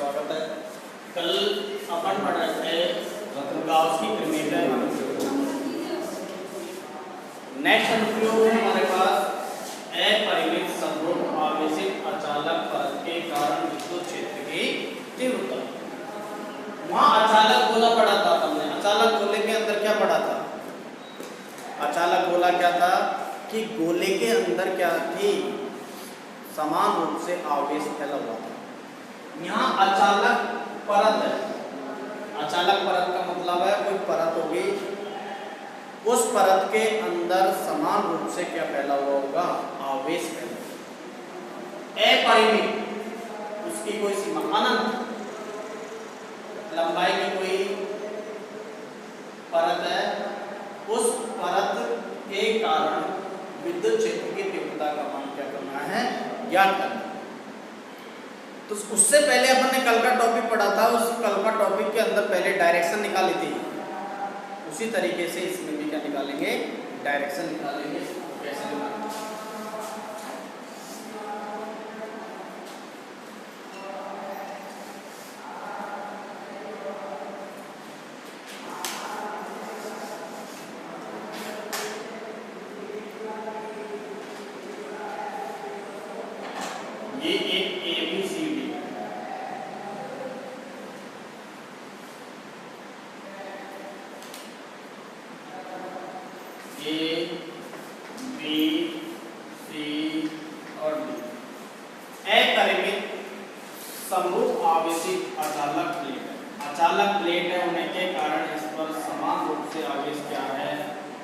स्वागत है। कल अपन पढ़ रहे थे गाउस की प्रमेय का। नेक्स्ट अनुप्रयोग है हमारे पास अपरिमित समरूप आवेशित अचालक परत के कारण विद्युत क्षेत्र की तीव्रता। वहाँ अचालक गोला पढ़ा था हमने। अचालक गोले के अंदर क्या पढ़ा था? अचालक गोला क्या था कि गोले के अंदर क्या थी? समान रूप से आवेश फैला हुआ था। यहाँ अचालक परत है। अचालक परत का मतलब है कोई परत होगी, उस परत के अंदर समान रूप से क्या फैला हुआ होगा? आवेश फैला। अपरिमित उसकी कोई सीमा, अनंत लंबाई की कोई परत है, उस परत के कारण विद्युत क्षेत्र की तीव्रता का मान क्या करना है? ज्ञात करना। तो उससे पहले अपन ने कल का टॉपिक पढ़ा था। उस कल का टॉपिक के अंदर पहले डायरेक्शन निकाली थी। उसी तरीके से इसमें भी क्या निकालेंगे? डायरेक्शन निकालेंगे। कैसे निकालेंगे? ये एक ABCD A, B, C और D अपरिमित समरूप आवेशित अचालक प्लेट है। अचालक प्लेट है होने के कारण इस पर समान रूप से आवेश क्या है?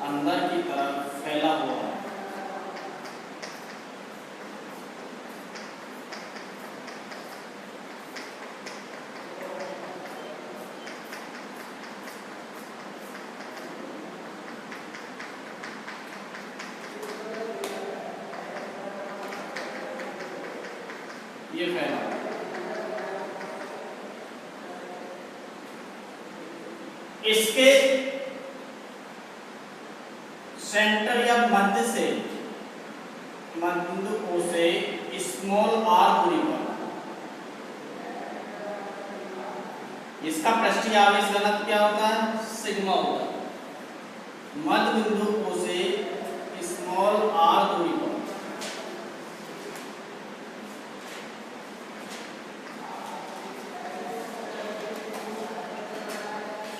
अंदर की तरफ फैला हुआ है। ये फैला। इसके सेंटर या मध्य से बिंदु O से स्मॉल r दूरी पर इसका पृष्ठीय आवेश घनत्व क्या होता है? सिग्मा होता है। मध्य बिंदु O से स्मॉल r दूरी पर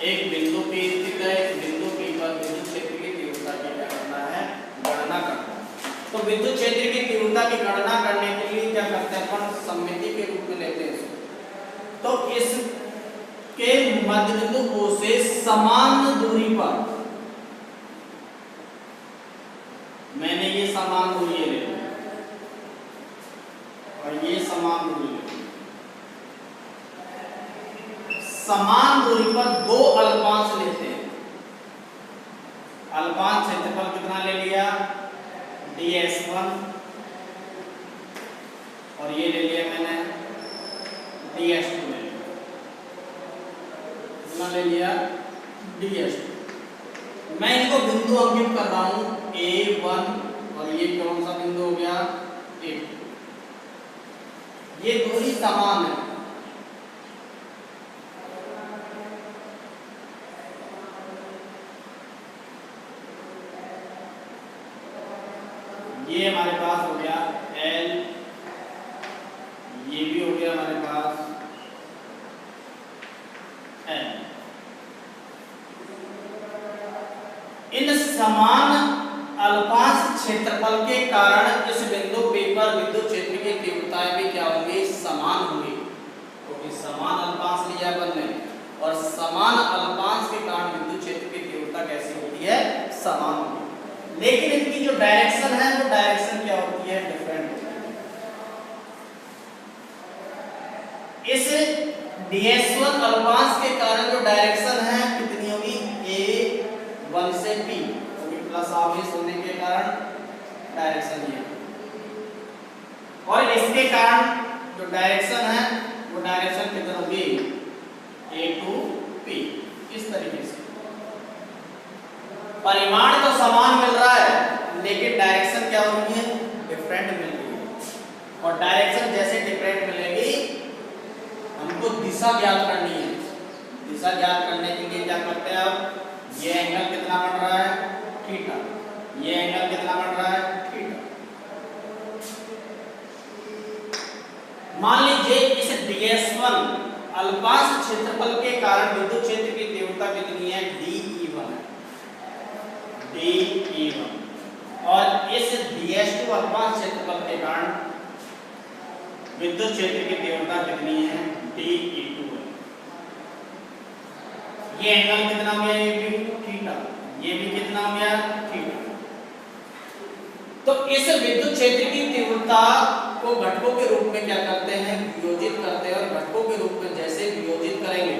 एक बिंदु P स्थित है। इस बिंदु P पर विद्युत क्षेत्र की तीव्रता की क्या करना है? गणना करना। तो विद्युत क्षेत्र की तीव्रता की गणना करने के लिए क्या करते हैं अपन? सममिति के रूप में लेते हैं इसको। तो इस के मध्य बिंदु O से समान दूरी पर मैंने ये समान दूरी ले ली और ये समान दूरी ले ली। समान दूरी पर दो अल्पांश लेते हैं। अल्पांश क्षेत्रफल कितना ले लिया? ds1 और ये ले लिया मैंने ds2 ले लिया। कितना ले लिया? ds2। मैं इनको बिंदु अंकित कर रहा हूं A1 और ये कौन सा बिंदु हो गया? A2। ये दूरी समान है। ये हमारे पास हो गया L, ये भी हो गया हमारे पास L। इन समान अल्पांश क्षेत्रफल के कारण इस बिंदु P पर विद्युत क्षेत्र की तीव्रताएं भी क्या होंगी? समान होंगी। क्योंकि समान अल्पांश लिया बनने और समान अल्पांश के कारण विद्युत क्षेत्र की तीव्रता कैसी होती है? समान होती है। लेकिन इनकी जो डायरेक्शन है वो डायरेक्शन क्या होती है? डिफरेंट होती है। इस ds1 अल्पांश के कारण जो डायरेक्शन है कितनी होगी? A1 से P, क्योंकि प्लस आवेश होने के कारण डायरेक्शन ये। और इसके कारण जो डायरेक्शन है वो डायरेक्शन कितनी होगी? A to P। इस तरीके से परिमाण तो समान मिल रहा है लेकिन डायरेक्शन क्या हो रही है? डिफरेंट मिल रही है। और डायरेक्शन जैसे डिफरेंट मिलेगी हम हमको दिशा ज्ञात करनी है। दिशा ज्ञात करने के लिए क्या करते हैं, अब ये एंगल कितना बन रहा है, थीटा, ये एंगल कितना बन रहा है, थीटा। मान लीजिए इस ds1 अल्पांश क्षेत्रफल के कारण विद्युत क्षेत्र की तीव्रता कितनी है, dE1 है, dE1। और इस ds2 अल्पांश क्षेत्रफल के कारण विद्युत क्षेत्र की तीव्रता कितनी है, dE2 है। ये एंगल कितना हो गया, ये भी थीटा, ये भी कितना हो गया, थीटा। तो इस विद्युत क्षेत्र की तीव्रता को घटकों के रूप में क्या करते हैं, वियोजित करते हैं। और घटकों के रूप में जैसे वियोजित करेंगे,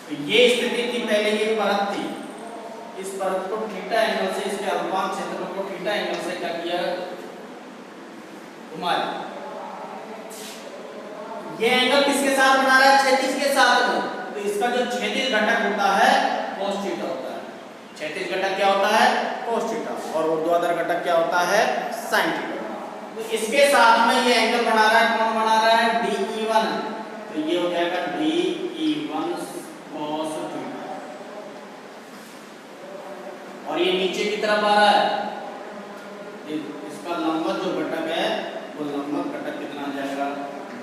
तो ये स्थिति थी पहले, ये परत थी, इस परत को थीटा एंगल से, इसके अल्पांश क्षेत्रफल को थीटा एंगल से क्या किया, घुमाया। ये एंगल किसके साथ बना रहा है, क्षैतिज के साथ में। तो इसका जो क्षैतिज घटक होता है cos थीटा होता है। क्षैतिज घटक क्या होता है, cos थीटा, और ऊर्ध्वाधर घटक क्या होता है, sin थीटा। तो इसके साथ में ये एंगल बना रहा है, कौन बना रहा है, dE1। तो ये हो जाएगा dE1 cos थीटा। और ये नीचे की तरफ आ रहा है, इसका लंबवत जो घटक है वो लंबवत घटक कितना आ जाएगा,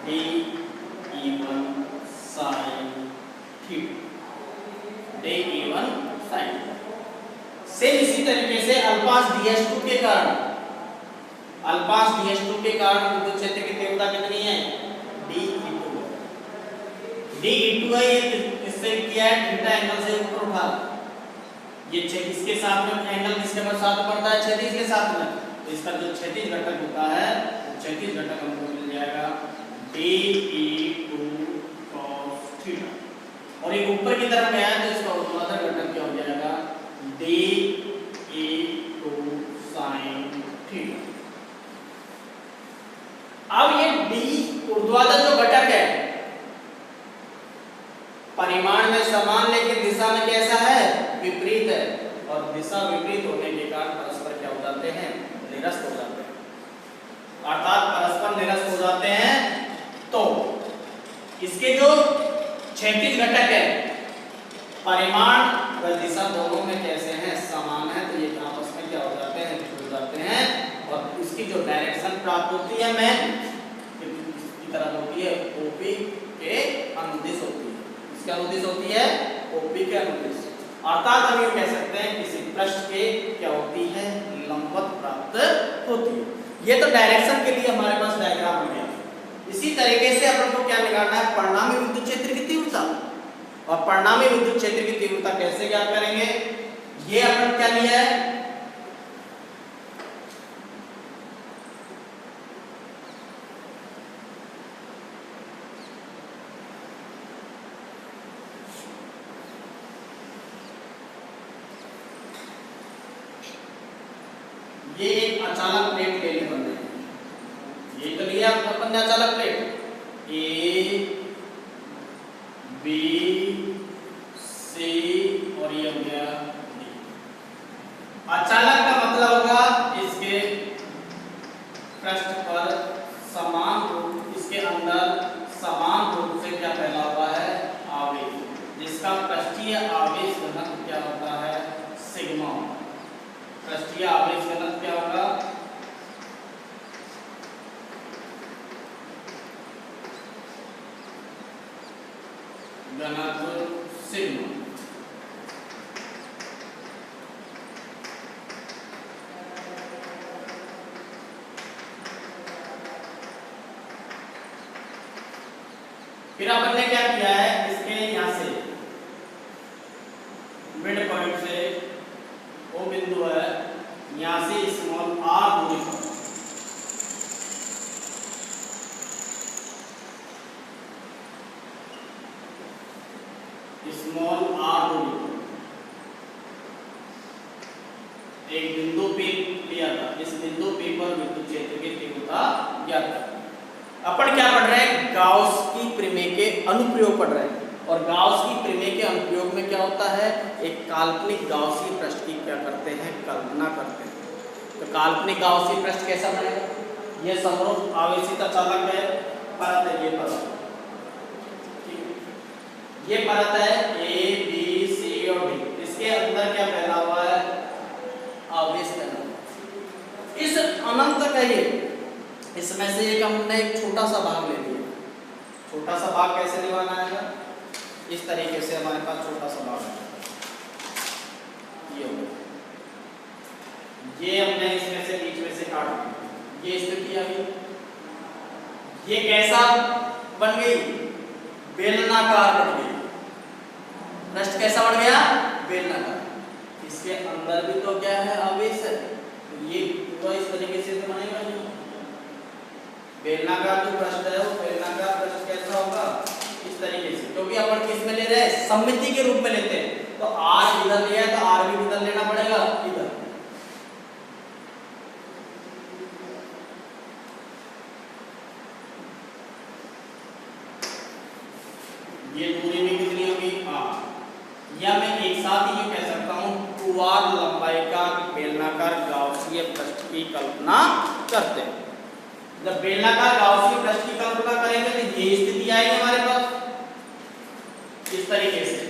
dE1 sin theta, dE1 sin। Same इसी तरीके से अल्पांश ds2 के कारण, अल्पांश ds2 के कारण विद्युत क्षेत्र की तीव्रता कितनी है, dE2। dE2 है, ये किससे किया है, थीटा एंगल से ऊपर उठा। ये इसके साथ में एंगल किसके साथ पड़ता है, क्षैतिज के साथ में। तो इसका जो क्षैतिज घटक होता है, क्षैतिज घटक हमको मिल जाएगा dE2 cos थीटा। और ये ऊपर की तरफ गया है तो इसका ऊर्ध्वाधर घटक क्या हो जाएगा, dE2 sin थीटा। अब ये d ऊर्ध्वाधर जो घटक है परिमाण में समान लेकिन दिशा में कैसा है, विपरीत है। और दिशा विपरीत होने के कारण परस्पर क्या हो जाते हैं, निरस्त हो जाते हैं। अर्थात परस्पर निरस्त हो जाते हैं। तो इसके जो क्षैतिज घटक है परिमाण व दिशा दोनों में कैसे हैं, समान है। तो ये आपस में क्या हो जाते हैं, जुड़ जाते हैं। और इसकी जो डायरेक्शन प्राप्त होती है मैन की तरफ होती है, ओपी के अनुदिश होती है। इसके अनुदिश होती है, ओपी के अनुदिश। अर्थात हम ये कह सकते हैं किसी पृष्ठ के क्या होती है, लंबवत प्राप्त होती है। ये तो डायरेक्शन के लिए हमारे पास डायग्राम हो गया। इसी तरीके से अपन को क्या निकालना है, परिणामी विद्युत क्षेत्र की तीव्रता। और परिणामी विद्युत क्षेत्र की तीव्रता कैसे ज्ञात करेंगे, ये अपन क्या लिया है, ये एक अचालक प्लेट ले ली बंदे, ये तो लिया अपन ने अचालक प्लेट, ए बी सी और ये हो गया डी। अचालक का मतलब होगा इसके पृष्ठ पर समान रूप, इसके अंदर समान रूप से क्या फैला हुआ है, आवेश, जिसका पृष्ठीय आवेश घनत्व क्या होता है, सिग्मा। पृष्ठीय आवेश घनत्व क्या होगा, घनत्व सिग्मा। फिर अपन ने क्या किया है, इसके यहां से मिड पॉइंट से वो बिंदु है, यहां से स्मॉल r दूरी पर स्मॉल r दूरी पर एक बिंदु P लिया था। इस बिंदु P पर विद्युत क्षेत्र की तीव्रता ज्ञात करें। अपन क्या पढ़ रहे हैं, गाउस की प्रमेय के अनुप्रयोग पढ़ रहे हैं। और गाउस की प्रमेय के अनुप्रयोग में क्या होता है, एक काल्पनिक गाउसी पृष्ठ की क्या करते हैं, कल्पना करते हैं। तो काल्पनिक गाउसी पृष्ठ कैसा बनेगा, ये समरूप आवेशित अचालक है, परत है, ये परत। ये परत है ए बी सी और डी, इसके अंदर क्या फैला हुआ है? आवेश फैला हुआ। इस अनंत का ये, इसमें से एक हमने एक छोटा सा भाग ले लिया। छोटा सा भाग कैसे निभाना है? इस तरीके से हमारे पास छोटा सा भाग है, ये होगा, ये हमने इसमें से बीच में से काट दिया, ये स्थिति आ गई। ये कैसा बन गई? बेलनाकार बन गई। पृष्ठ कैसा बन गया? बेलनाकार। इसके अंदर भी तो क्या है? आवेश है। तो ये तो इस तरीके से तो बनेगा नहीं। बेलनाकार जो पृष्ठ है वो बेलनाकार पृष्ठ कैसा होगा? इस तरीके से, क्योंकि अपन किस में ले रहे हैं? सममिति के रूप में लेते हैं। तो आर इधर लिया है तो आर भी इधर लेना पड़ेगा, इधर। ये दूरी में कितनी होगी? आर। या मैं एक साथ ही कह सकता हूं 2r लंबाई का बेलनाकार गाउसीय पृष्ठ की कल्पना करते हैं। जब बेलनाकार गाउसीय पृष्ठ की कल्पना करेंगे तो ये स्थिति आएगी हमारे पास इस तरीके से।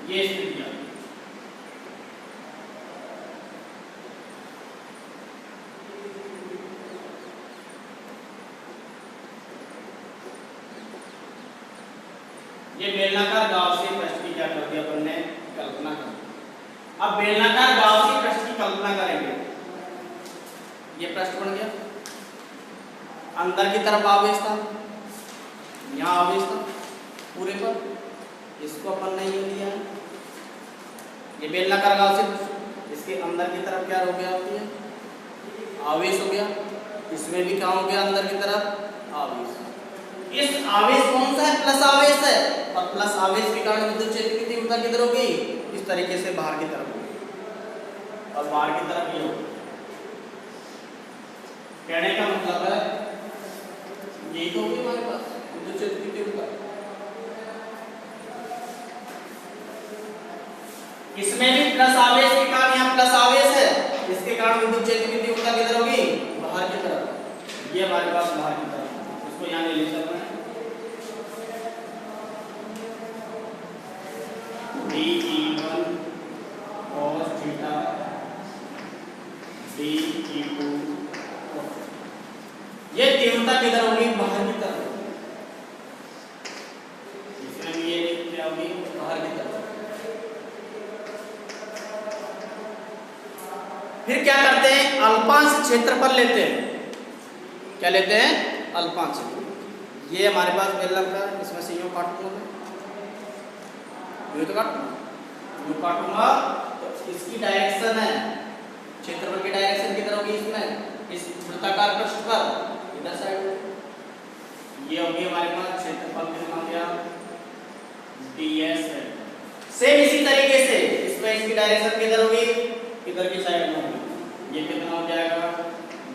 ये स्थिति है। ये बेलनाकार गाउसीय पृष्ठ की क्या कर दिया अपन ने? कल्पना कर। अब बेलनाकार गाउसीय पृष्ठ की कल्पना करेंगे। ये पृष्ठ बन गया, अंदर की तरफ आवेश था, यहाँ आवेश था पूरे पर, इसको अपन ने ये दिया। ये बेलनाकार गाउसीय पृष्ठ, इसके अंदर की तरफ क्या हो गया? होती है आवेश हो गया। इसमें भी क्या हो गया? अंदर की तरफ आवेश। इस आवेश कौन सा है? प्लस आवेश है। और प्लस आवेश के कारण विद्युत क्षेत्र की तीव्रता किधर होगी? इस तरीके से बाहर की तरफ होगी, और बाहर की तरफ ये होगी। कहने का मतलब है यही तो होगी हमारे पास विद्युत क्षेत्र की तीव्रता। इसमें भी प्लस आवेश के कारण, यहाँ प्लस आवेश है, इसके कारण विद्युत क्षेत्र की तीव्रता किधर होगी? बाहर की तरफ। ये हमारे पास बाहर की तरफ, इसको यहाँ ले लेते हैं dE1 cos थीटा dE2। ये तीव्रता किधर होगी? बाहर की तरफ। इसमें भी ये क्या होगी? बाहर की तरफ। फिर क्या करते हैं? अल्पांश क्षेत्रफल लेते हैं। क्या लेते हैं? अल्पांश। ये हमारे पास बेलनाकार, इसमें से यूं काटूंगा, यूं तो काटूंगा तो इसकी डायरेक्शन है, क्षेत्रफल की डायरेक्शन किधर होगी? इसमें इस वृत्ताकार पृष्ठ पर इधर साइड। ये होगी हमारे पास क्षेत्रफल कितना हो गया? ds है। सेम इसी तरीके से इसमें इसकी डायरेक्शन किधर होगी? इधर की साइड में होगी। ये कितना हो जाएगा?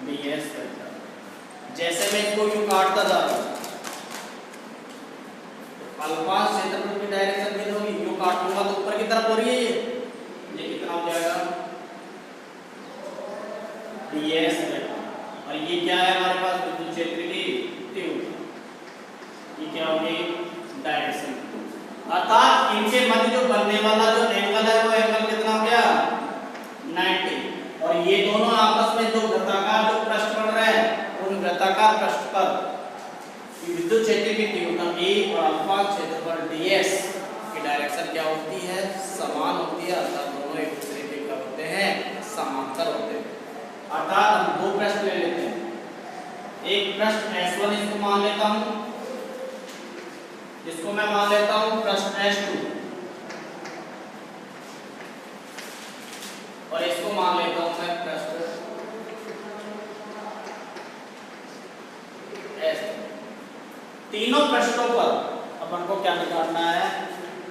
ds vector. जैसे मैं इसको यूं काटता जा रहा हूं, अल्पांश क्षेत्रफल की डायरेक्शन किधर होगी? यूं काटूंगा तो ऊपर की तरफ हो रही है ये कितना हो जाएगा? ds vector. और ये क्या है हमारे पास? विद्युत क्षेत्र की तीव्रता। ये क्या होगी? डायरेक्शन। अर्थात इनके मध्य जो बनने वाला जो एंगल है वो एंगल कितना हो गया? 90। और ये दोनों आपस में जो वृत्ताकार जो पृष्ठ बन रहे हैं, उन वृत्ताकार पृष्ठ पर विद्युत क्षेत्र की तीव्रता E और अल्पांश क्षेत्रफल ds की डायरेक्शन क्या होती है? समान होती है। अर्थात दोनों एक दूसरे के क्या होते हैं? समांतर होते हैं। अर्थात हम दो पृष्ठ ले लेते हैं। एक पृष्ठ S1 इसको मान लेता हूं, इसको मैं मान लेता हूं पृष्ठ S2, और इसको मान लेता हूं मैं पृष्ठ S3। तीनों पृष्ठों पर अपन को क्या निकालना है?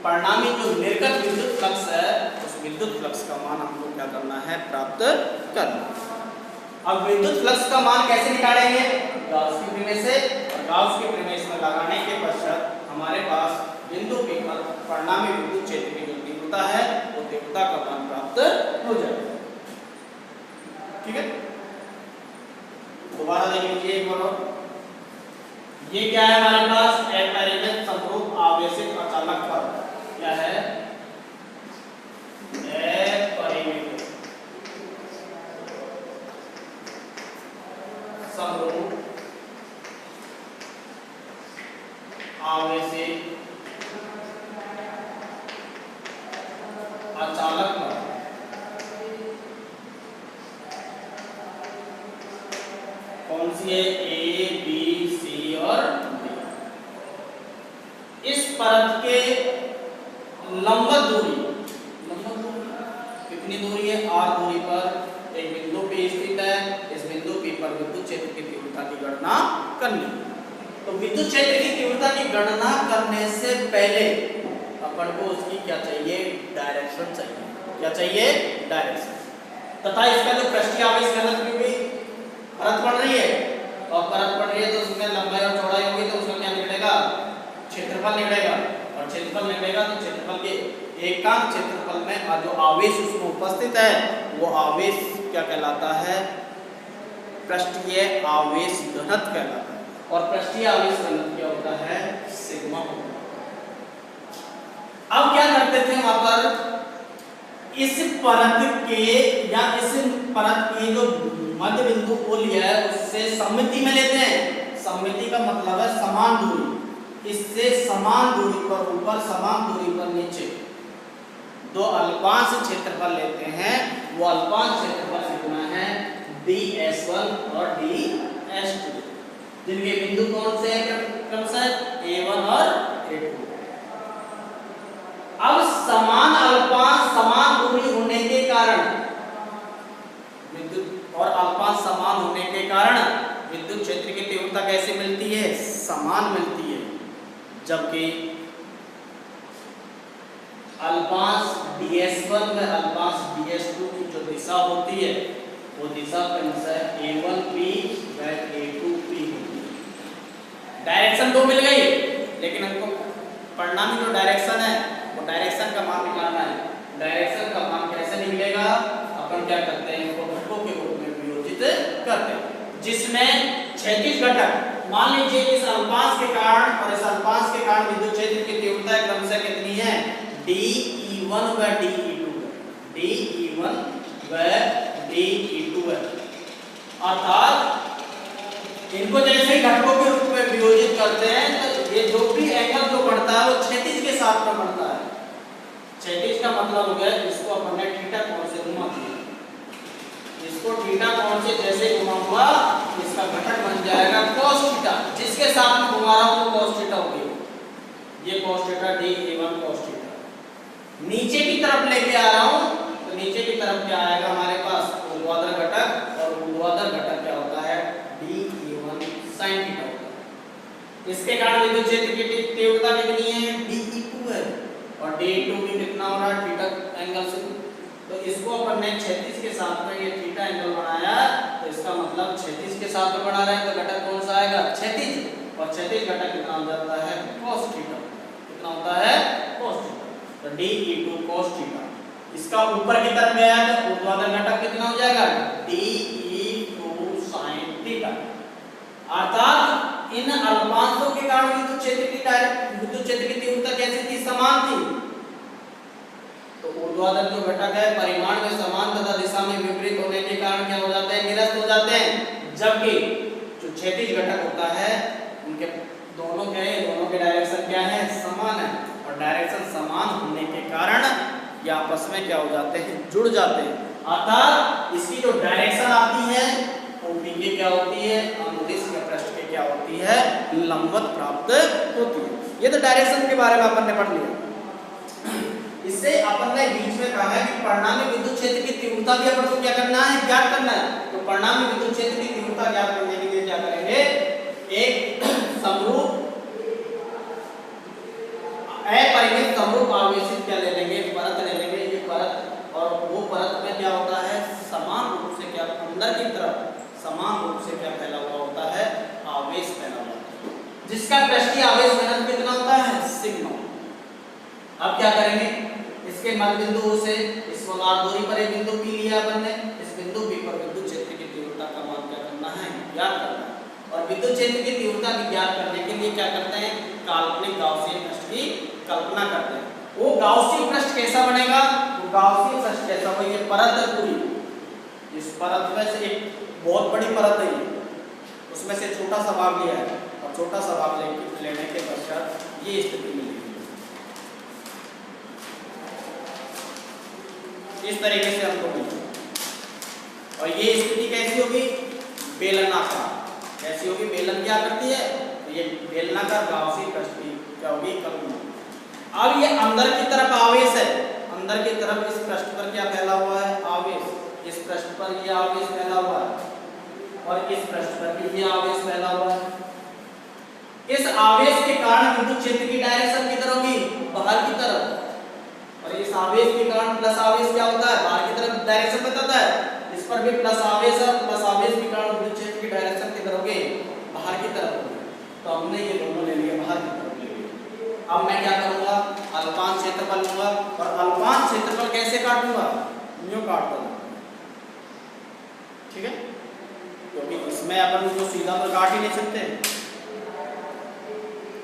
परिणामी जो निर्गत विद्युत फ्लक्स है, उस विद्युत फ्लक्स का मान हमको क्या करना है? प्राप्त करना। अब विद्युत फ्लक्स का मान कैसे निकालेंगे? गाउस की प्रमेय से, और गाउस की प्रमेय में लगाने के पश्चात हमारे पास बिंदु P पर परिणामी विद्युत क्षेत्र की जो तीव्रता है वो तीव्रता का मान प्राप्त हो जाएगा। ठीक है, दोबारा देख लीजिए एक बार। ये क्या है हमारे पास? अपरिमित समरूप आवेशित अचालक पर क्या है? अपरिमित समरूप आवेशित अचालक पर कौन सी है? ए, बी, सी और डी। इस परत के लंबवत दूरी कितनी दूरी है? r दूरी पर एक बिंदु P स्थित है। इस बिंदु P पर विद्युत क्षेत्र की तीव्रता की गणना करनी। तो विद्युत क्षेत्र की तीव्रता की गणना करने से पहले अपन को उसकी क्या चाहिए? डायरेक्शन चाहिए। क्या चाहिए? डायरेक्शन। तथा इसका जो पृष्ठीय आवेश घनत्व भी परत बढ़ रही है, और परत बढ़ रही है तो उसमें लंबाई और चौड़ाई होगी, तो उसका क्या निकलेगा? क्षेत्रफल निकलेगा। और क्षेत्रफल निकलेगा तो क्षेत्रफल के एकांक क्षेत्रफल में जो आवेश उसमें उपस्थित है वो आवेश क्या कहलाता है? पृष्ठीय आवेश घनत्व कहलाता है। और पृष्ठीय आवेश घनत्व क्या होता है? सिग्मा होता है। अब क्या करते थे वहां पर? इस परत के या इस परत की जो मध्य बिंदु को लिया है उससे सममिति में लेते हैं। सममिति का मतलब है समान दूरी। इससे समान दूरी पर ऊपर, समान दूरी पर नीचे दो अल्पांश क्षेत्रफल लेते हैं। वो अल्पांश क्षेत्रफल कितना है? ds1 और ds2, जिनके बिंदु कौन से हैं क्रमशः? a1 और a2। अब समान अल्पांश समान दूरी होने के कारण विद्युत और अल्पांश समान होने के कारण विद्युत क्षेत्र की तीव्रता कैसे मिलती है? समान मिलती है। जबकि अल्पांश ds1 में अल्पांश ds2 की जो दिशा होती है वो दिशा क्रमशः a1p व a2p होती है। डायरेक्शन दो मिल गई, लेकिन हमको परिणामी जो डायरेक्शन है वो डायरेक्शन का मान निकालना है। डायरेक्शन का मान कैसे निकलेगा? अपन क्या करते हैं? इसको घटकों के रूप में वियोजित करते हैं, जिसमें क्षैतिज घटक मान लीजिए इस अल्पांश के कारण और इस अल्पांश के कारण विद्युत क्षेत्र की तीव्रता क्रमशः कितनी है? dE1 व dE2 है। dE1 व dE2 है। अर्थात इनको जैसे ही घटकों के रूप में वियोजित करते हैं तो ये जो भी एंगल जो बढ़ता है वो क्षैतिज के साथ में बढ़ता है। क्षैतिज का मतलब हो गया इसको अपन ने थीटा कोण से घुमा दिया। इसको थीटा कोण से जैसे घुमा हुआ इसका घटक बन जाएगा cos थीटा। जिसके साथ में घुमा रहा हूं वो cos थीटा हो गया। ये cos theta dA1 cos theta. नीचे की तरफ लेके आ रहा हूं तो नीचे की तरफ क्या आएगा हमारे पास? ऊर्ध्वाधर घटक, और ऊर्ध्वाधर घटक क्या होता है? dA1 sin थीटा होता है। इसके कारण विद्युत क्षेत्र की तीव्रता कितनी है? dE2 है। और dE2 भी कितना हो रहा है? थीटा एंगल से। तो इसको अपन ने क्षैतिज के साथ में ये थीटा एंगल बनाया, तो इसका मतलब क्षैतिज के साथ में बना रहे हैं तो घटक कौन सा आएगा? क्षैतिज। और क्षैतिज घटक कितना हो जाता है? cos theta. कितना होता है? cos theta. तो dE2 cos थीटा। इसका ऊपर की तरफ गया है तो ऊर्ध्वाधर घटक कितना हो जाएगा? dE2 sin theta. अर्थात इन अल्पांशों के कारण विद्युत क्षेत्र की तीव्रता कैसी थी? समान थी। तो ऊर्ध्वाधर जो घटक है परिमाण में समान तथा दिशा में विपरीत होने के कारण क्या हो जाते हैं? निरस्त हो जाते हैं। जबकि जो क्षैतिज घटक होता है उनके दोनों के डायरेक्शन क्या है? समान है। और डायरेक्शन समान होने के कारण ये आपस में क्या हो जाते हैं? जुड़ जाते हैं। अर्थात इसकी जो डायरेक्शन आती है वो भी क्या होती है? अनुदिश के पृष्ठ के क्या होती है? लंबवत प्राप्त होती है। ये तो डायरेक्शन के बारे में अपन ने पढ़ लिया। इससे अपन ने बीच में कहा है कि परिणामी विद्युत क्षेत्र की तीव्रता भी अपन को क्या करना है? ज्ञात करना है। तो परिणामी विद्युत क्षेत्र की तीव्रता ज्ञात करने के लिए क्या करेंगे? एक समरूप अपरिमित समरूप आवेशित क्या ले लेंगे? परत ले लेंगे। ये परत, और वो परत में क्या होता है? समान रूप से क्या अंदर की तरफ समान रूप से क्या फैला हुआ होता है, आवेश फैला हुआ होता है, जिसका पृष्ठीय आवेश घनत्व कितना होता है, सिग्मा। अब क्या करेंगे, इसके मध्य बिंदु से इस वकार दूरी पर एक बिंदु P लिया अपन ने, इस बिंदु P पर विद्युत क्षेत्र की तीव्रता का मान क्या करना है, ज्ञात करना है। और विद्युत क्षेत्र की तीव्रता की ज्ञात करने के लिए क्या करते हैं, काल्पनिक गाउसियन पृष्ठ की कल्पना करते हैं। वो गाउसियन पृष्ठ कैसा बनेगा, वो गाउसियन पृष्ठ कैसा होगा, ये परत है पूरी, इस परत में से एक बहुत बड़ी परत है, उसमें से छोटा सा भाग लिया है और छोटा सा भाग लेने के पश्चात ये स्थिति मिलेगी। इस तरीके से हमको मिलेगा और ये स्थिति कैसी होगी, बेलनाकार। कैसी होगी, बेलन क्या करती है, ये बेलनाकार गाउसियन पृष्ठ की क्या होगी, कल्पना। अब ये अंदर की तरफ आवेश है, अंदर की तरफ इस पृष्ठ पर क्या फैला हुआ है, आवेश, इस पृष्ठ पर ये आवेश फैला हुआ है और इस पृष्ठ पर भी ये आवेश फैला हुआ है। इस आवेश के कारण विद्युत क्षेत्र की डायरेक्शन किधर होगी, बाहर की तरफ, और इस आवेश के कारण प्लस आवेश क्या होता है, बाहर की तरफ डायरेक्शन बताता है, इस पर भी प्लस आवेश है, प्लस आवेश के कारण विद्युत क्षेत्र की डायरेक्शन किधर होगी, बाहर की तरफ होगी। तो हमने ये दोनों ले लिए, बाहर की तरफ ले लिए। अब मैं क्या करूंगा, अल्पांश क्षेत्रफल लूंगा और अल्पांश क्षेत्रफल कैसे काटूंगा, यूं काट दूंगा, ठीक है, क्योंकि इसमें अपन को सीधा तो काट ही नहीं सकते,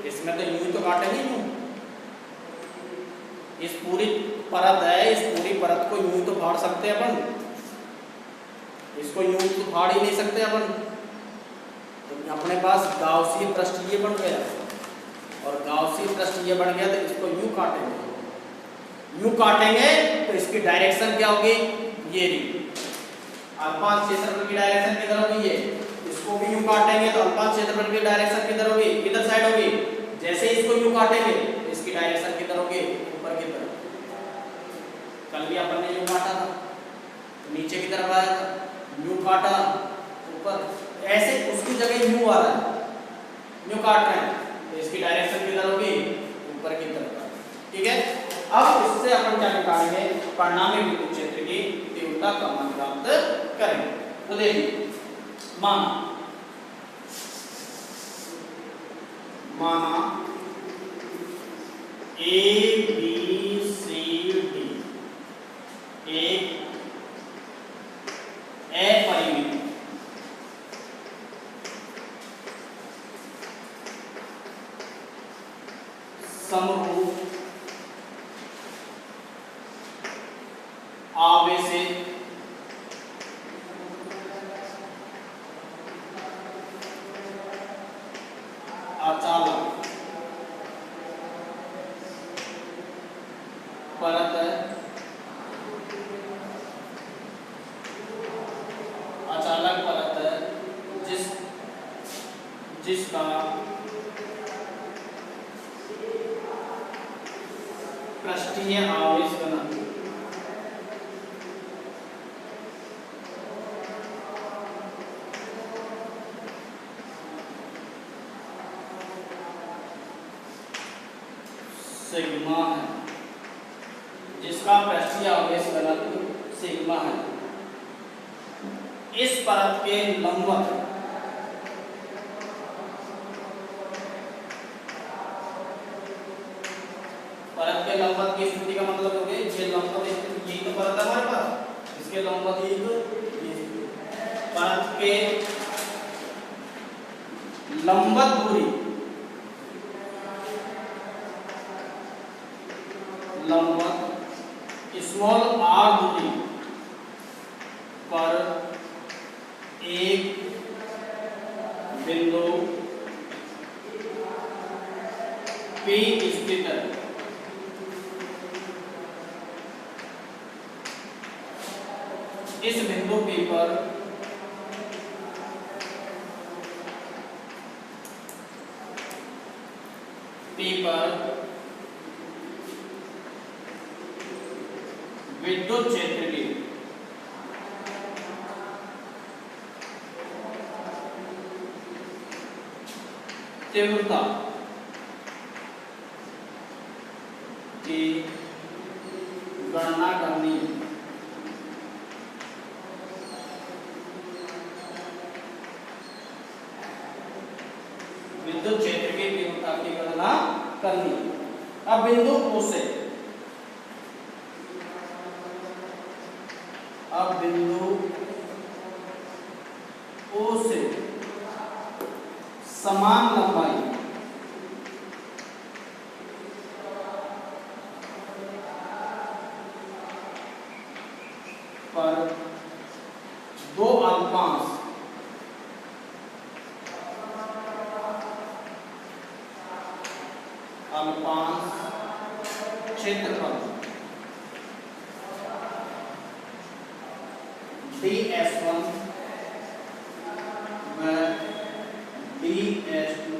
इसमें तो यूं तो काटेंगे, यूं इस पूरी परत है, इस पूरी परत को यूं तो फाड़ सकते हैं अपन, इसको यूं तो फाड़ ही नहीं सकते अपन। तो अपने पास गाउसियन पृष्ठ ये बन गया और गाउसियन पृष्ठ ये बन गया, तो इसको यूं काटेंगे, यूं काटेंगे तो इसकी डायरेक्शन क्या होगी, ये रही, अल्पांश क्षेत्रफल की डायरेक्शन किधर होगी, ये, इसको भी यूं काटेंगे तो अल्पांश क्षेत्रफल की डायरेक्शन किधर होगी, किधर साइड होगी, जैसे इसको यूं काटेंगे तो इसकी डायरेक्शन किधर होगी, ऊपर की तरफ। कल भी अपन ने यूं काटा था, नीचे की तरफ आया था, यूं काटा ऊपर, ऐसे उसकी जगह यूं आ रहा है, यूं काट रहे हैं तो इसकी डायरेक्शन किधर होगी, ऊपर की तरफ, ठीक है। अब इससे अपन क्या निकालेंगे, परिणामी विद्युत क्षेत्र की तीव्रता का मान प्राप्त करेंगे। तो देखिए, माना ए बी सी डी एक अपरिमित समरूप आवेशित अचालक परत है, अचालक परत है, जिसका पृष्ठीय आवेश घनत्व सिग्मा है, जिसका पृष्ठीय आवेश घनत्व सिग्मा है, इस परत के लंबवत लंबवत की स्थिति का मतलब हो गया, ये लंबवत स्थिति, यही तो परत है हमारे पास, इसके लंबवत यही तो परत के लंबवत दूरी, लंबवत स्मॉल r दूरी पर एक बिंदु P स्थित है। इस बिंदु P पर विद्युत क्षेत्र की तीव्रता की गणना करनी है। थीटा की गणना करनी है। अब बिंदु O से, अब बिंदु O से समान लंबाई पर दो अल्पांश क्षेत्रफल ds1 व ds2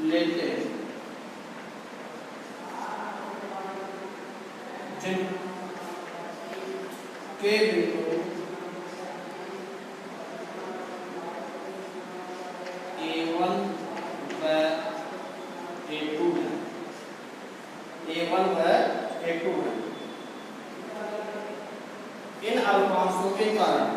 लेते हैं, जिनके बिंदु A1 व A2 है, A1 व A2 है। इन अल्पांशों के कारण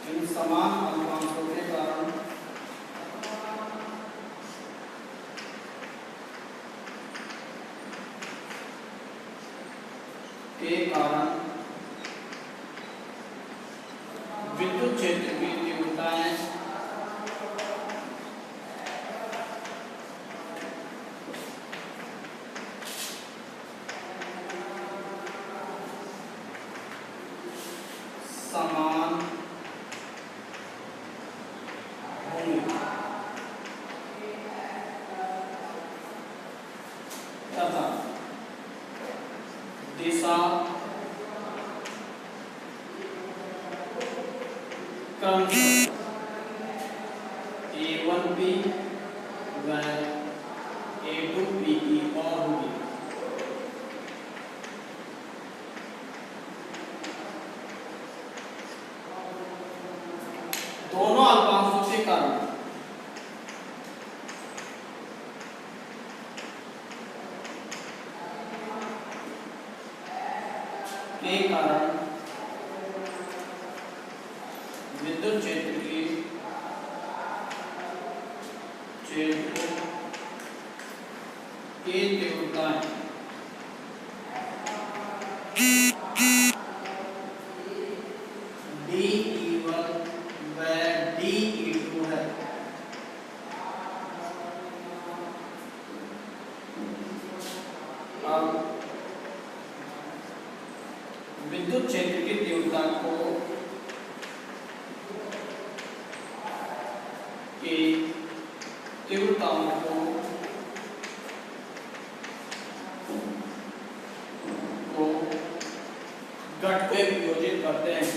इन समान अल्पांशों के कारण विद्युत क्षेत्र की तीव्रताएं समान होंगी तथा दिशा क्रमशः A1P व A2P की ओर होगी। दोनों अल्पांशों के कारण विद्युत क्षेत्र की तीव्रताएं DE1 व DE2 है। अब विद्युत क्षेत्र की तीव्रता को तीव्रताओं को घटकों में विभाजित करते हैं।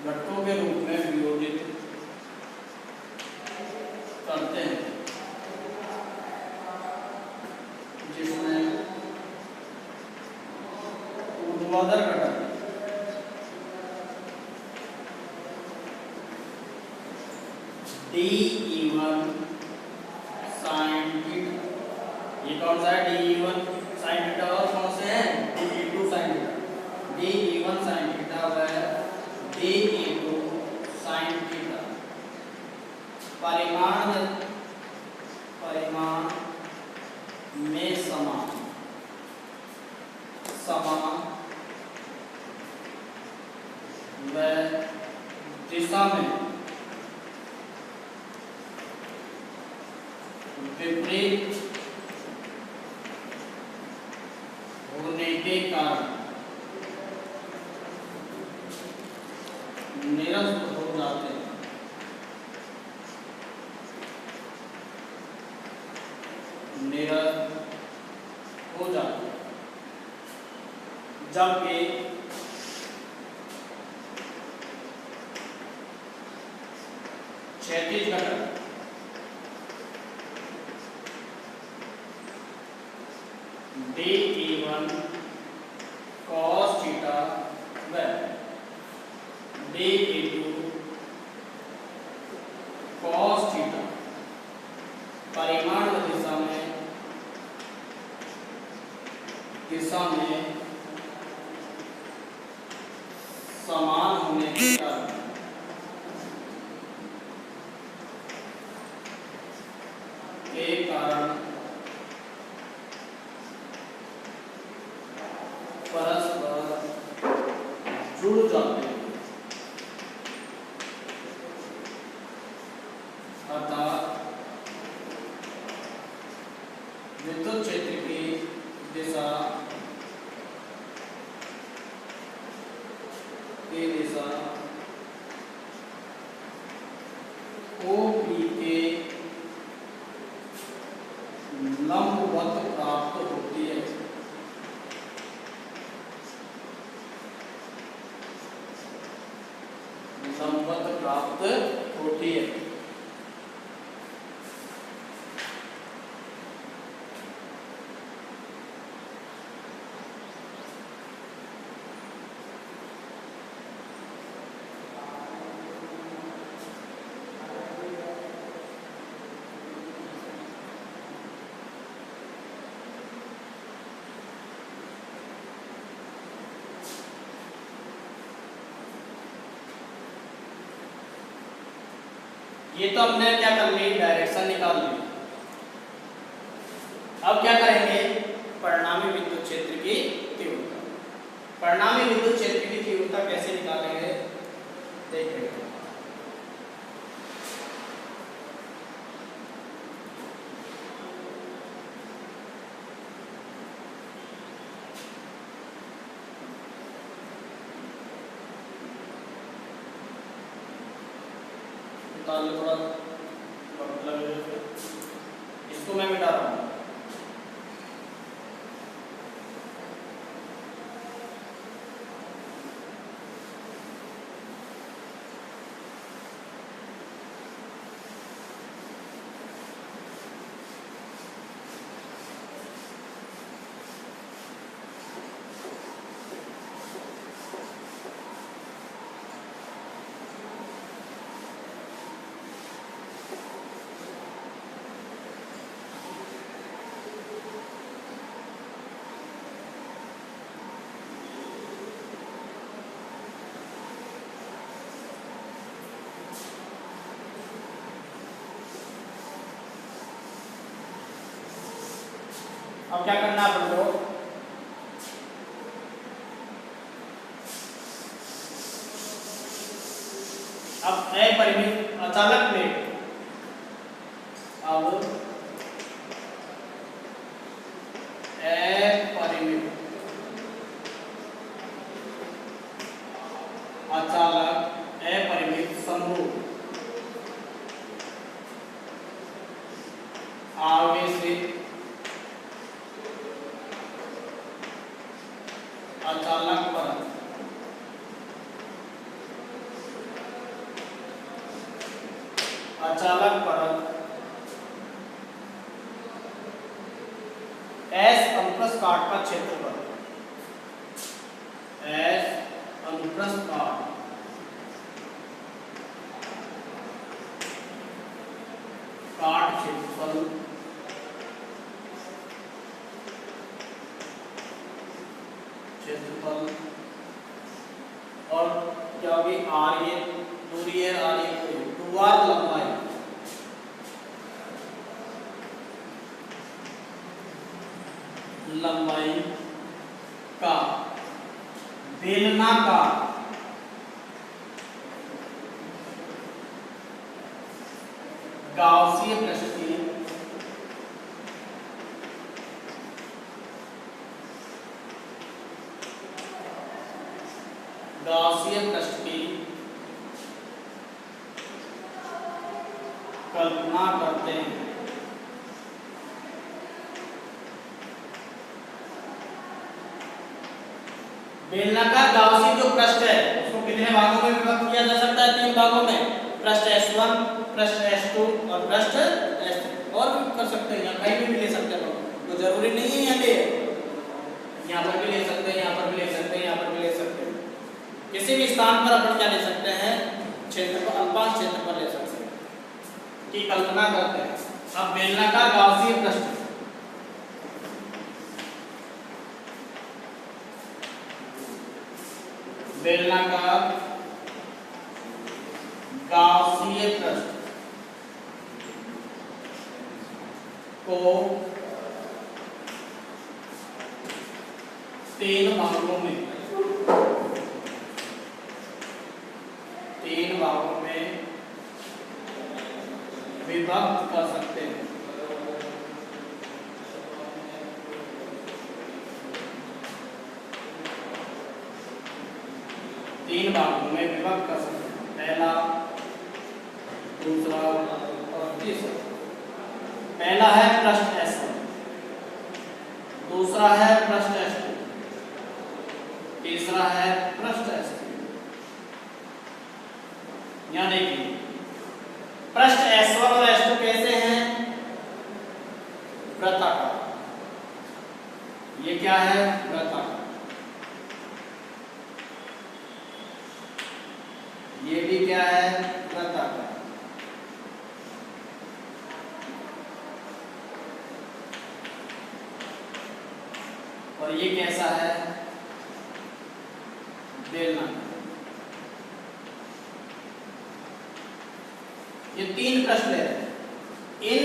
घटकों के रूप में विभाजित करते हैं, जिसमें ऊर्ध्वाधर घटक DE1 sin थीटा, ये कौन सा है DE1 sin थीटा, और कौन से हैं DE2 sin theta. DE1 sin theta व DE2 sin थीटा परिमाण में समान व दिशा में विपरीत होने के कारण निरस्त हो जाते हैं। निरस्त हो जाते हैं जबकि क्षैतिज घटक DE1 a2 cos थीटा परिमाण दिशा में समान होने के कारण परस्पर जुड़ जाते हैं, अर्थात विद्युत क्षेत्र की दिशा OP के लंबवत प्राप्त होती है। लंबवत प्राप्त होती है। ये तो हमने क्या कर ली, डायरेक्शन निकाल ली। अब क्या करेंगे, परिणामी विद्युत क्षेत्र की तीव्रता। परिणामी विद्युत क्षेत्र की तीव्रता कैसे निकालेंगे देखेंगे। थोड़ा इसको मैं मिटा रहा हूँ। अब क्या करना है अपन को, अब अपरिमित अचालक प्लेट, अब अपरिमित अचालक अपरिमित समरूप आवेशित अचालक परत S अनुप्रस्थ काट का क्षेत्रफल, S अनुप्रस्थ काट क्षेत्रफल और क्या होगी, R ये दूरी है, R ये दूरी, 2R लंबाई का बेलनाकार गाउसीय पृष्ठ की कल्पना करते हैं। बेलनाकार गाउसी जो पृष्ठ है उसको कितने भागों में विभक्त किया जा सकता है, 3 भागों में, पृष्ठ S1, पृष्ठ S2 और पृष्ठ S3। और भी कर सकते हैं, यहाँ कहीं भी ले सकते हैं, तो जरूरी नहीं है यहाँ पे, यहाँ पर भी ले सकते हैं, यहाँ पर भी ले सकते हैं, यहाँ पर भी ले सकते हैं। किसी भी स्थान पर अपन क्या ले सकते हैं, क्षेत्र को अल्पांश क्षेत्र पर ले सकते हैं की कल्पना करते हैं। अब बेलनाकार गाउसीय पृष्ठ, बेलनाकार गाउसीय पृष्ठ को तीन भागों में विभक्त कर सकते हैं। तीन भागों में विभक्त कर सकते हैं, पहला, दूसरा और तीसरा। पहला है पृष्ठ S1, दूसरा है पृष्ठ S2, तीसरा है पृष्ठ S3। यहां देखिए पृष्ठ S1 और S2 कैसे हैं, वृत्ताकार। ये क्या है, वृत्ताकार। ये भी क्या है, वृत्ताकार। और ये कैसा है, बेलनाकार। ये तीन पृष्ठ ले रहे हैं। इन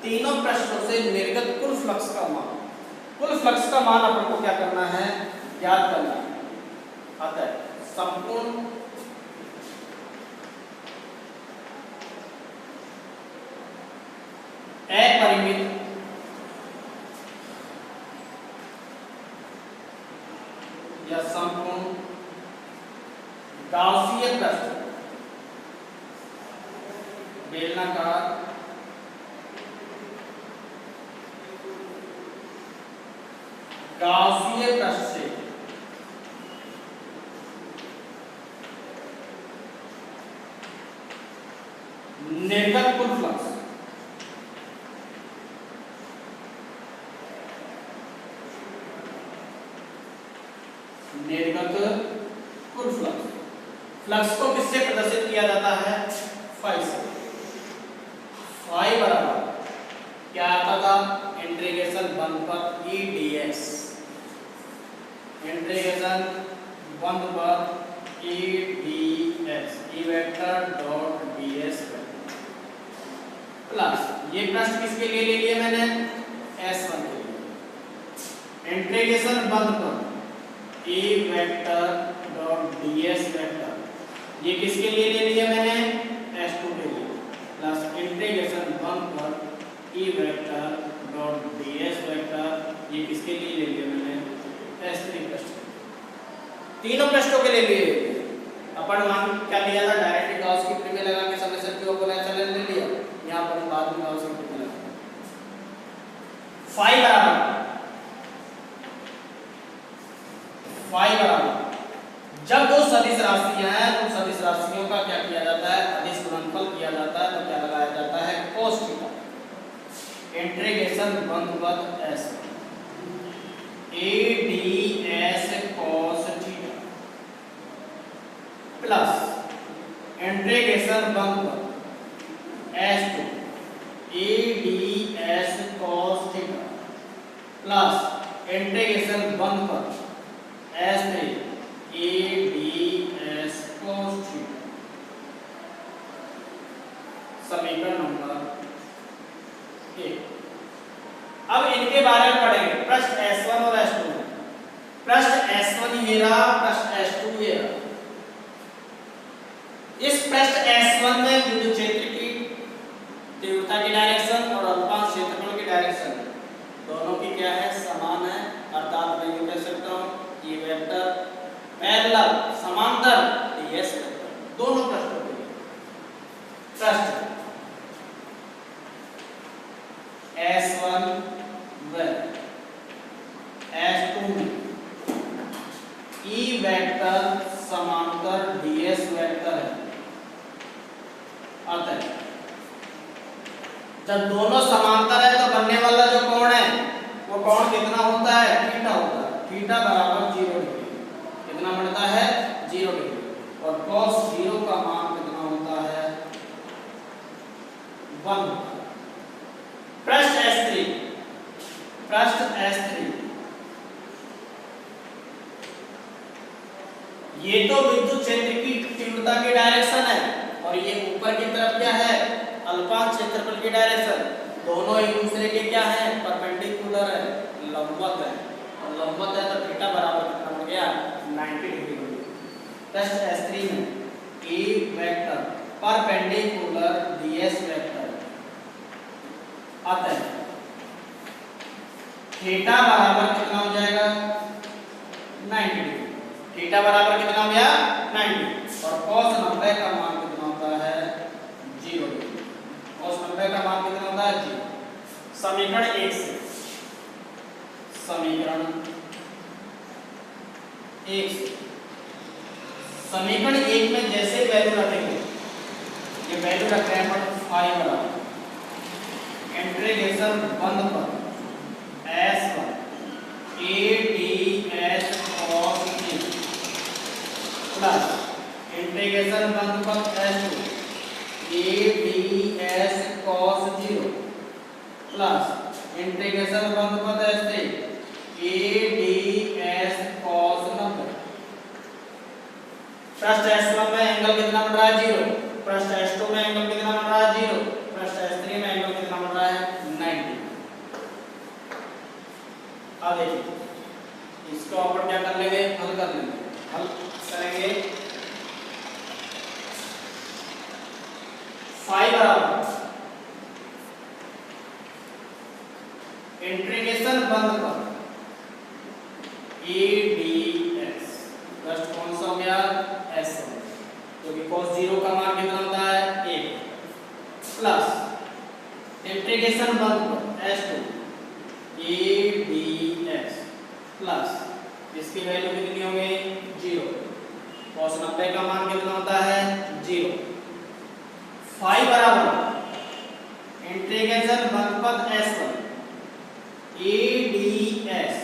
तीनों पृष्ठों से निर्गत कुल फ्लक्स का मान, कुल फ्लक्स का मान अपन को क्या करना है, ज्ञात करना है। अतः संपूर्ण अपरिमित या संपूर्ण गाउसीय पृष्ठ, बेलनाकार गाउसीय पृष्ठ से निर्गत कुल फ्लक्स, निर्गत कुल फ्लक्स, फ्लक्स को किससे प्रदर्शित किया जाता है, फाई से। फाई बराबर क्या आता था, इंटीग्रेशन 1 पर ई ds, इंटीग्रेशन 1 पर ई ds, E vector dot ds plus ये पृष्ठ किसके लिए ले लिया मैंने, S1 के लिए, इंटीग्रेशन 1 पर E vector dot ds vector, ये किसके लिए ले लिया मैंने, S2 के लिए, प्लस इंटीग्रेशन 1 पर E vector dot ds vector, ये किसके लिए ले लिया मैंने, S3 पृष्ठ। तीनों पृष्ठों के लिए लिए अपन मान क्या लिया था, डायरेक्ट गाउस की प्रमेय लगा के समेशन क्यू को ले लिया। यहां पर बाद में गाउस की प्रमेय लगा फाई बराबर जब दो सदिश राशियां हैं तो सदिश राशियों का क्या किया जाता है, अदिश गुणनफल किया जाता है, तो क्या लगाया जाता है, cos थीटा, इंटीग्रेशन 1 पर s a ds cos theta plus integration 1 पर s2 a ds cos theta plus integration 1 पर s3 a ds cos theta. समीकरण नंबर 1। अब इनके बारे में पढ़ेंगे, पृष्ठ S1 और S2 में। पृष्ठ S1 ये रहा, पृष्ठ S2 ये रहा। इस पृष्ठ S1 में विद्युत क्षेत्र की तीव्रता की डायरेक्शन और अल्पांश क्षेत्रफल की डायरेक्शन दोनों की क्या है, समान है। अर्थात मैं यूं कह सकता हूं ये वेक्टर पैरेलल समांतर ds वेक्टर दोनों पृष्ठों के लिए। पृष्ठ S1 व S2 में E वेक्टर समांतर ds वेक्टर है। अतः जब दोनों समांतर है तो बनने वाला जो कोण है वो कोण कितना होता है, थीटा होता है। थीटा बराबर 0 डिग्री कितना बनता है, cos 0 का मान कितना होता है 1। पृष्ठ S3, पृष्ठ S3, ये तो विद्युत क्षेत्र की तीव्रता की डायरेक्शन है और ये ऊपर की तरफ क्या है अल्पांश क्षेत्रफल की डायरेक्शन। दोनों एक दूसरे के क्या है परपेंडिकुलर है, लंबवत है, और लंबवत है तो थीटा बराबर कितना हो गया 90 डिग्री हो गया। टेस्ट S3 में E vector perpendicular ds vector आता है, थीटा बराबर कितना हो जाएगा 90 डिग्री। थीटा बराबर कितना हो गया 90 और cos 90 का मान कितना होता है 0 डिग्री। cos 90 का मान कितना होता है 0। समीकरण 1 से, समीकरण 1 से, समीकरण 1 में जैसे वैल्यू रखेंगे, ये वैल्यू रख रहे हैं अपन फाई बराबर इंटीग्रेशन बंद पर S1 ADS cos plus integration बंद पर S2 ADS cos 0 plus integration बंद पर S3 ADS cos 90। पृष्ठ S1 में एंगल कितना बन रहा है 0, पृष्ठ S2 में एंगल कितना बन रहा है 0, पृष्ठ S3 में एंगल कितना बन रहा है 90। अब देखिए इसको अपन क्या कर लेंगे हल कर लेंगे, हल करेंगे फाई बराबर इंटीग्रेशन बंद पर ADS प्लस कौन सा हो गया S1 क्योंकि cos 0 का मान कितना होता है 1 प्लस इंटीग्रेशन बंद पर S2 ADS प्लस इसकी वैल्यू कितनी होगी 0। cos 90 का मान कितना होता है 0। फाई बराबर इंटीग्रेशन बंधपद S1 ADS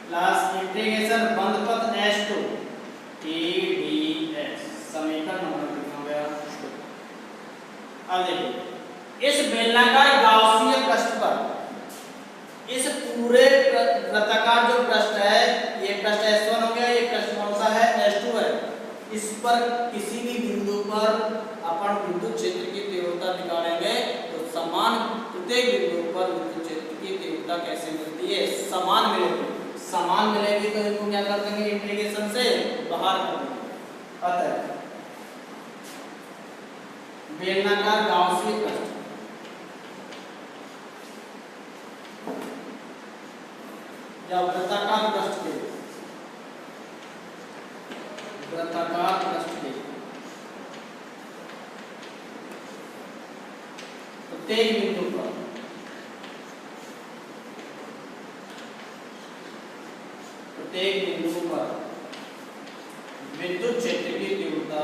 प्लस इंटीग्रेशन बंधपद S2 ADS। समीकरण नंबर कितना हो गया। अब देखिए इस बेलनाकार गाउसियन पृष्ठ पर इस पूरे वृत्ताकार जो पृष्ठ है ये पृष्ठ S1 हो गया, ये पृष्ठ कौन सा है S2 है। इस पर किसी भी बिंदु पर अपन विद्युत क्षेत्र की तीव्रता निकालेंगे तो समान प्रत्येक बिंदु पर विद्युत क्षेत्र की तीव्रता कैसे मिलती है समान मिलेगी। समान मिलेगी तो इनको क्या कर देंगे इंटीग्रेशन से बाहर कर देंगे। अतः बेलनाकार गाउसियन पृष्ठ या वृत्ताकार पृष्ठ के प्रत्येक बिंदु पर विद्युत क्षेत्र की तीव्रता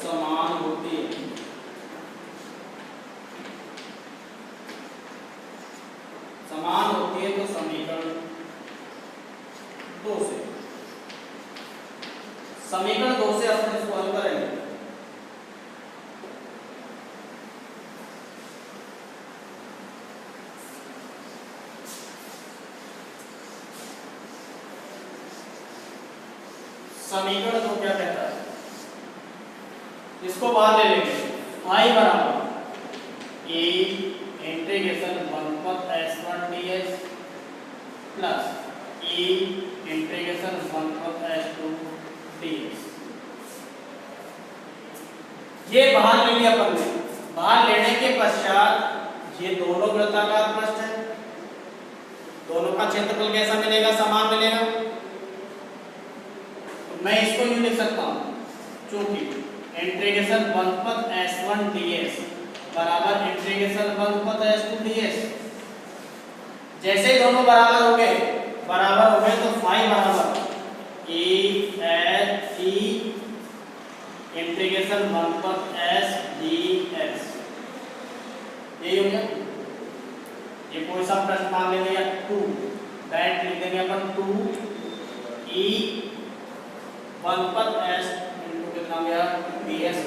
समान होती है। समान होती है तो समीकरण 2 से, समीकरण 2 से अपन इसको हल करेंगे। समीकरण 2 क्या कहता है इसको बाहर ले लेंगे। फाई बराबर ए इंटीग्रेशन बंधपद S1 ds plus E integration बंधपद S2 ds। ये बाहर ले लिया अपन ने। बाहर लेने के पश्चात ये दोनों वृत्ताकार पृष्ठ है, दोनों का क्षेत्रफल कैसा मिलेगा समान मिलेगा। तो मैं इसको यूं लिख सकता हूं क्योंकि इंटीग्रेशन बंधपद S1 ds बराबर इंटीग्रेशन बंधपद S2 ds। जैसे ही दोनों बराबर हो गए तो फाई बराबर E इंटीग्रेशन बंधपद S ds। यही हो गया ये कोई सा प्रश्न मान लेंगे या 2 डायरेक्ट लिख देंगे अपन 2 E 1 पर S इनटू कितना गया ds।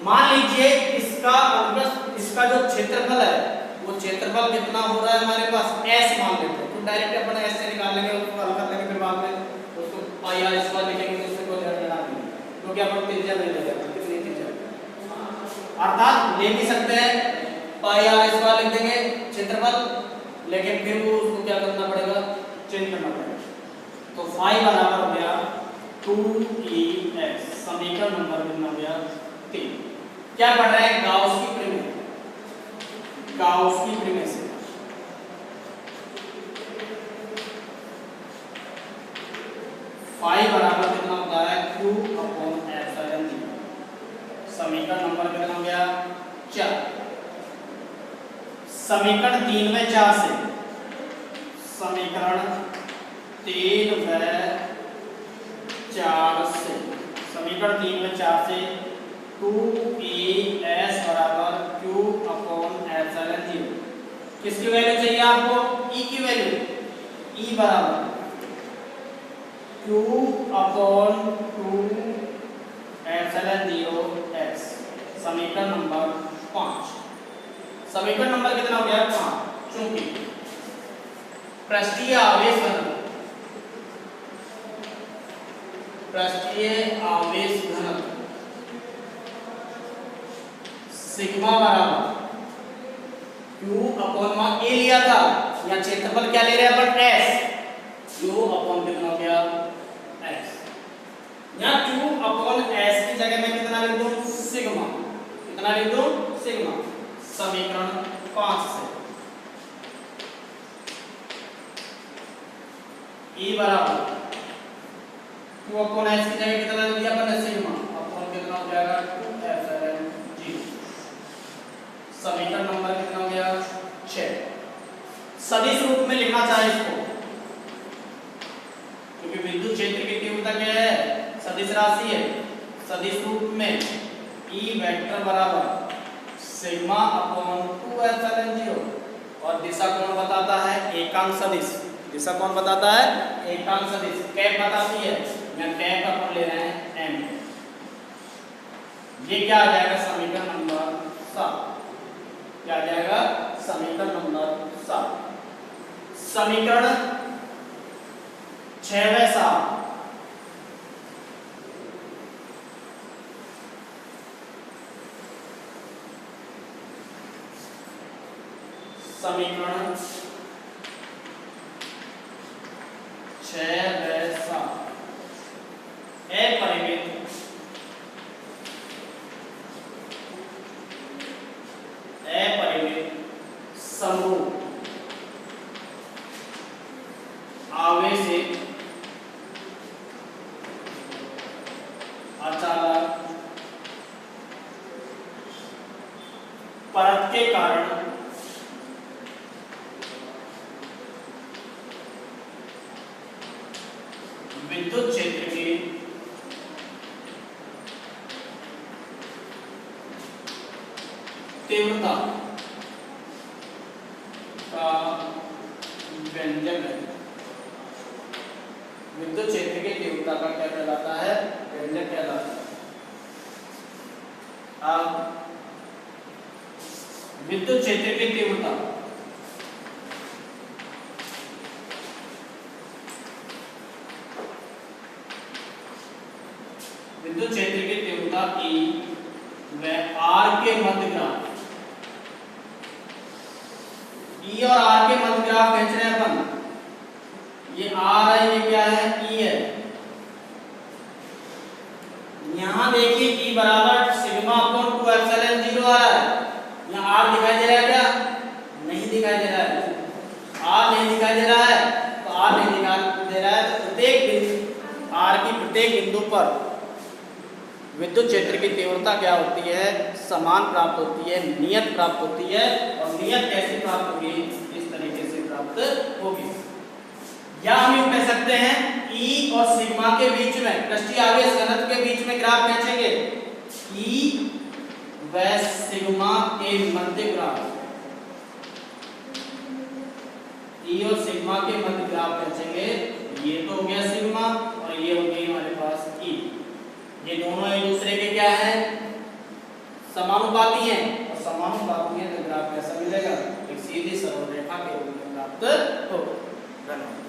मान लीजिए इसका अनुप्रस्थ इसका जो क्षेत्रफल है वो क्षेत्रफल कितना हो रहा है हमारे पास S मान लेते हैं, तो डायरेक्ट अपन S से निकाल लेंगे, उसको हल कर लेंगे, फिर बाद में उसको पाई r स्क्वायर लिखेंगे तो उससे कोई लेना नहीं, क्योंकि अपन त्रिज्या नहीं ले रहे कितनी त्रिज्या, अर्थात ले भी सकते हैं पाई r स्क्वायर लिख देंगे क्षेत्रफल, लेकिन फिर वो उसको क्या करना पड़ेगा चेंज करना पड़ेगा। तो फाई बराबर हो गया 2ex, समीकरण नंबर कितना हो गया 3। क्या पढ़ रहे हैं गाउस की प्रमेय, गाउस की प्रमेय से फाई बराबर कितना होता है q अपॉन एप्सिलॉन जी। समीकरण नंबर कितना हो गया 4। समीकरण 3 में 4 से, समीकरण 3 व 4 से, समीकरण 3 में 4 से 2es बराबर q अपॉन एप्सिलॉन जीरो। किसकी वैल्यू चाहिए आपको e की वैल्यू, e बराबर q upon 2 epsilon zero x। समीकरण नंबर 5। समीकरण नंबर कितना हो गया 5। चूंकि पृष्ठीय आवेश घनत्व, पृष्ठीय आवेश घनत्व सिग्मा बराबर q अपॉन मान a लिया था, या क्षेत्रफल क्या ले रहे हैं अपन s, q अपॉन कितना हो गया x, यहाँ q अपॉन s की जगह में कितना लिख दूं सिग्मा, कितना लिख दूं सिग्मा। समीकरण 5 से e बराबर q अपॉन s की जगह कितना लिख दिया अपन सिग्मा अपॉन कितना हो जाएगा 2 एप्सिलॉन g। समीकरण नंबर कितना हो गया 6। सदिश रूप में लिखना चाहिए इसको, क्योंकि विद्युत क्षेत्र की तीव्रता क्या है सदिश राशि है। सदिश रूप में E वेक्टर बराबर सिग्मा अपॉन 2 एप्सिलॉन जीरो, और दिशा कौन बताता है एकांक सदिश, दिशा कौन बताता है एकांक सदिश, कैप बताती है, या कैप अपन ले रहे हैं m। ये क्या आ जाएगा समीकरण नंबर 7, क्या आ जाएगा समीकरण नंबर 7। समीकरण 6 व 7 समीकरण 6 व 7 अपरिमित समरूप आवेशित अचालक परत के कारण विद्युत क्षेत्र की तीव्रता का व्यंजक है। विद्युत क्षेत्र की तीव्रता का क्या कहलाता है व्यंजक कहलाता है। अब विद्युत क्षेत्र की तीव्रता विद्युत क्षेत्र की तीव्रता E व R के मध्य ग्राफ, E और R के मध्य ग्राफ खींच रहे हैं अपन, ये R है ये क्या है E है। यहाँ देखिए E बराबर सिग्मा अपॉन 2 एप्सिलॉन जीरो आ रहा है, यहाँ R दिखाई दे रहा है क्या नहीं दिखाई दे रहा है, R नहीं दिखाई दे रहा है, तो R नहीं दिखाई दे रहा है, तो प्रत्येक R की प्रत्येक बिंदु पर विद्युत क्षेत्र की तीव्रता क्या होती है समान प्राप्त होती है, नियत प्राप्त होती है। और नियत कैसे प्राप्त होगी इस तरीके से प्राप्त होगी, या हम यूं कह सकते हैं E और सिग्मा के बीच में पृष्ठीय आवेश घनत्व के बीच में ग्राफ खींचेंगे, E व सिग्मा के मध्य ग्राफ, ई और सिग्मा के मध्य ग्राफ खींचेंगे, ये तो हो गया सिग्मा और ये हो गई हमारे पास ई। ये दोनों एक दूसरे के क्या हैं, समानुपाती हैं, और समानुपाती हैं तो ग्राफ कैसा मिलेगा, एक सीधी सरल रेखा के रूप में प्राप्त होगा। धन्यवाद।